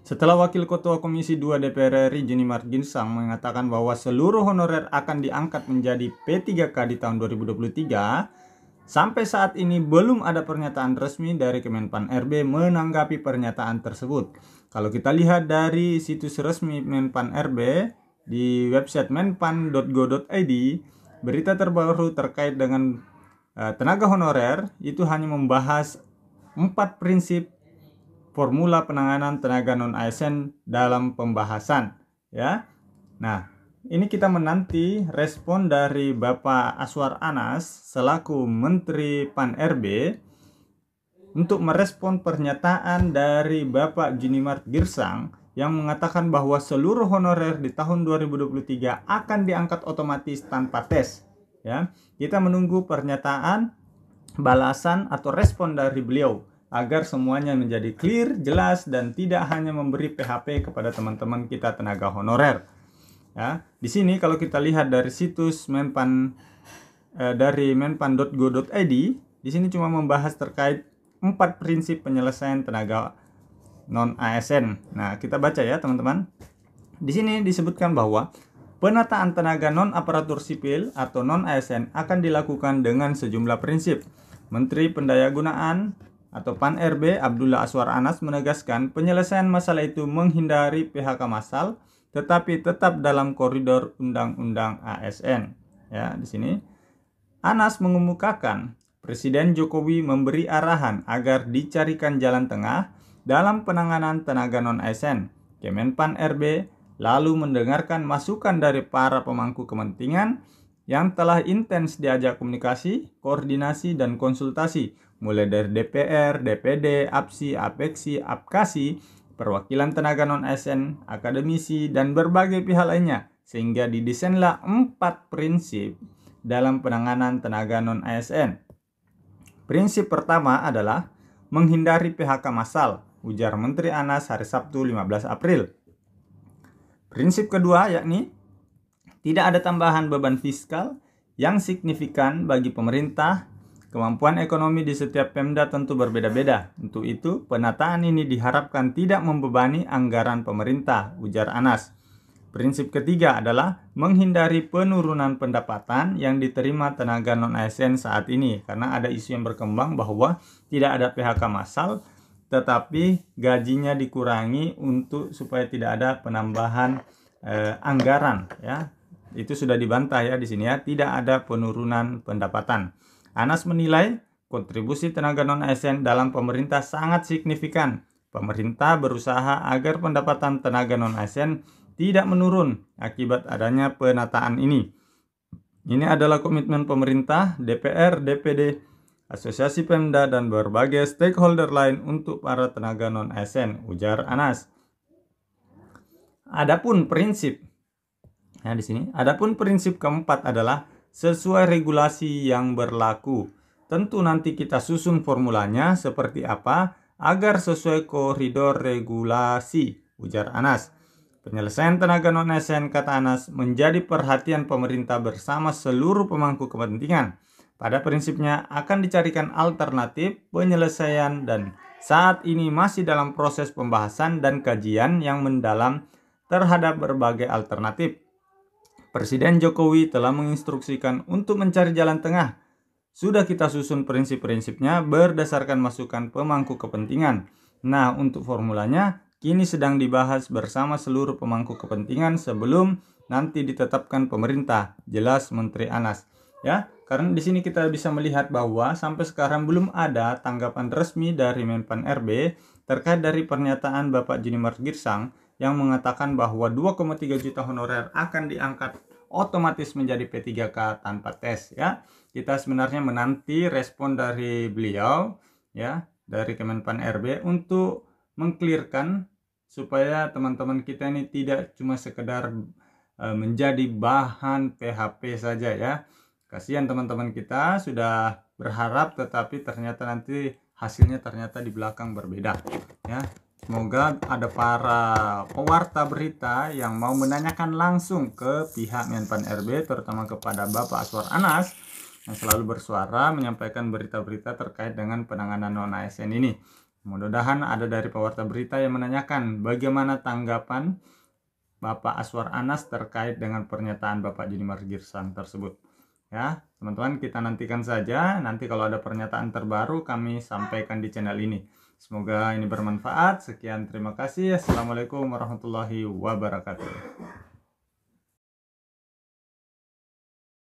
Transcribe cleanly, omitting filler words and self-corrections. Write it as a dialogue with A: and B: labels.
A: Setelah Wakil Ketua Komisi 2 DPR RI Junimart Ginsang mengatakan bahwa seluruh honorer akan diangkat menjadi P3K di tahun 2023, sampai saat ini belum ada pernyataan resmi dari Kemenpan RB menanggapi pernyataan tersebut. Kalau kita lihat dari situs resmi Menpan RB di website menpan.go.id, berita terbaru terkait dengan tenaga honorer itu hanya membahas 4 prinsip formula penanganan tenaga non-ASN dalam pembahasan, ya. Nah, ini kita menanti respon dari Bapak Aswar Anas selaku Menteri Pan RB untuk merespon pernyataan dari Bapak Junimart Ginsang yang mengatakan bahwa seluruh honorer di tahun 2023 akan diangkat otomatis tanpa tes, ya. Kita menunggu pernyataan, balasan atau respon dari beliau agar semuanya menjadi clear, jelas, dan tidak hanya memberi PHP kepada teman-teman kita tenaga honorer. Ya, di sini kalau kita lihat dari situs Menpan dari menpan.go.id, di sini cuma membahas terkait 4 prinsip penyelesaian tenaga non ASN. Nah, kita baca ya teman-teman. Di sini disebutkan bahwa penataan tenaga non aparatur sipil atau non ASN akan dilakukan dengan sejumlah prinsip. Menteri Pendayagunaan atau Pan RB Abdullah Aswar Anas menegaskan penyelesaian masalah itu menghindari PHK massal tetapi tetap dalam koridor Undang-Undang ASN. Ya, di sini Anas mengemukakan Presiden Jokowi memberi arahan agar dicarikan jalan tengah dalam penanganan tenaga non-ASN. Kemenpan RB lalu mendengarkan masukan dari para pemangku kepentingan yang telah intens diajak komunikasi, koordinasi, dan konsultasi, mulai dari DPR, DPD, APSI, APEKSI, APKASI, perwakilan tenaga non-ASN, akademisi, dan berbagai pihak lainnya, sehingga didesainlah 4 prinsip dalam penanganan tenaga non-ASN. Prinsip pertama adalah menghindari PHK massal, ujar Menteri Anas hari Sabtu 15 April. Prinsip kedua yakni tidak ada tambahan beban fiskal yang signifikan bagi pemerintah. Kemampuan ekonomi di setiap Pemda tentu berbeda-beda. Untuk itu, penataan ini diharapkan tidak membebani anggaran pemerintah, ujar Anas. Prinsip ketiga adalah menghindari penurunan pendapatan yang diterima tenaga non-ASN saat ini. Karena ada isu yang berkembang bahwa tidak ada PHK massal, tetapi gajinya dikurangi supaya tidak ada penambahan anggaran, ya. Itu sudah dibantah ya di sini ya, tidak ada penurunan pendapatan. Anas menilai kontribusi tenaga non-ASN dalam pemerintah sangat signifikan. Pemerintah berusaha agar pendapatan tenaga non-ASN tidak menurun akibat adanya penataan ini. Ini adalah komitmen pemerintah, DPR, DPD, Asosiasi Pemda, dan berbagai stakeholder lain untuk para tenaga non-ASN, ujar Anas. Adapun prinsip keempat adalah sesuai regulasi yang berlaku. Tentu nanti kita susun formulanya seperti apa agar sesuai koridor regulasi, ujar Anas. Penyelesaian tenaga non-ASN, kata Anas, menjadi perhatian pemerintah bersama seluruh pemangku kepentingan. Pada prinsipnya akan dicarikan alternatif penyelesaian dan saat ini masih dalam proses pembahasan dan kajian yang mendalam terhadap berbagai alternatif. Presiden Jokowi telah menginstruksikan untuk mencari jalan tengah. Sudah kita susun prinsip-prinsipnya berdasarkan masukan pemangku kepentingan. Nah, untuk formulanya kini sedang dibahas bersama seluruh pemangku kepentingan sebelum nanti ditetapkan pemerintah, jelas Menteri Anas. Ya, karena di sini kita bisa melihat bahwa sampai sekarang belum ada tanggapan resmi dari Menpan RB terkait dari pernyataan Bapak Junimart Ginsang yang mengatakan bahwa 2,3 juta honorer akan diangkat otomatis menjadi P3K tanpa tes, ya. Kita sebenarnya menanti respon dari beliau, ya, dari Kemenpan RB untuk mengklirkan supaya teman-teman kita ini tidak cuma sekedar menjadi bahan PHP saja, ya. Kasihan teman-teman kita sudah berharap tetapi ternyata nanti hasilnya ternyata di belakang berbeda, ya. Semoga ada para pewarta berita yang mau menanyakan langsung ke pihak Menpan RB, terutama kepada Bapak Aswar Anas yang selalu bersuara menyampaikan berita-berita terkait dengan penanganan non-ASN ini. Mudah-mudahan ada dari pewarta berita yang menanyakan bagaimana tanggapan Bapak Aswar Anas terkait dengan pernyataan Bapak Junimar Girsang tersebut. Ya, teman-teman, kita nantikan saja. Nanti kalau ada pernyataan terbaru kami sampaikan di channel ini. Semoga ini bermanfaat. Sekian, terima kasih. Assalamualaikum warahmatullahi wabarakatuh.